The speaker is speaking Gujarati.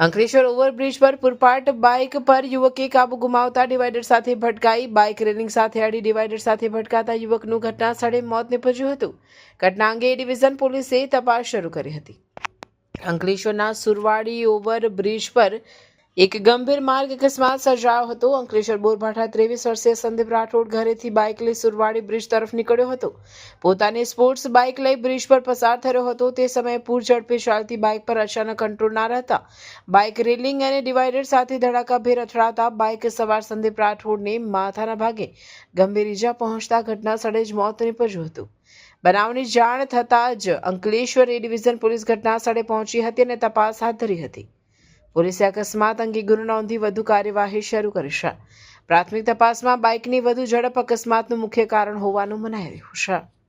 અંકલેશ્વર ઓવરબ્રિજ પર પૂરપાટ બાઇક પર યુવકે કાબુ ગુમાવતા ડિવાઈડર સાથે ભટકાઈ બાઇક રેલિંગ સાથે અડી ડિવાઈડર સાથે ભટકાતા યુવકનું ઘટના સ્થળે મોત નીપજ્યું હતું. ઘટના અંગે એ ડિવિઝન પોલીસે તપાસ શરૂ કરી હતી. અંકલેશ્વરના સુરવાડી ઓવરબ્રિજ પર એક ગંભીર માર્ગ અકસ્માત સર્જાયો હતો. અંકલેશ્વર બોરભાઠા 23 વર્ષીય સંદીપ રાઠોડ ઘરેથી બાઇક લઈ સુરવાડી બ્રિજ તરફ નીકળ્યો હતો. પોતાની સ્પોર્ટ્સ બાઇક લઈ બ્રિજ પર પસાર થયો હતો. તે સમયે પૂર ઝડપે ચાલતી બાઇક પર અચાનક કંટ્રોલ ના રહેતા બાઇક રેલિંગ અને ડિવાઈડર સાથે ધડાકાભેર અથડાતા બાઇક સવાર સંદીપ રાઠોડને માથાના ભાગે ગંભીર ઈજા પહોંચતા ઘટના સ્થળે જ મોત નીપજ્યું હતું. બનાવની જાણ થતાં જ અંકલેશ્વર એ ડિવિઝન પોલીસ ઘટના સ્થળે પહોંચી હતી અને તપાસ હાથ ધરી હતી. પોલીસે અકસ્માત અંગે ગુનો નોંધી વધુ કાર્યવાહી શરૂ કરી છે. પ્રાથમિક તપાસમાં બાઇકની વધુ ઝડપ અકસ્માતનું મુખ્ય કારણ હોવાનું મનાઈ રહ્યું છે.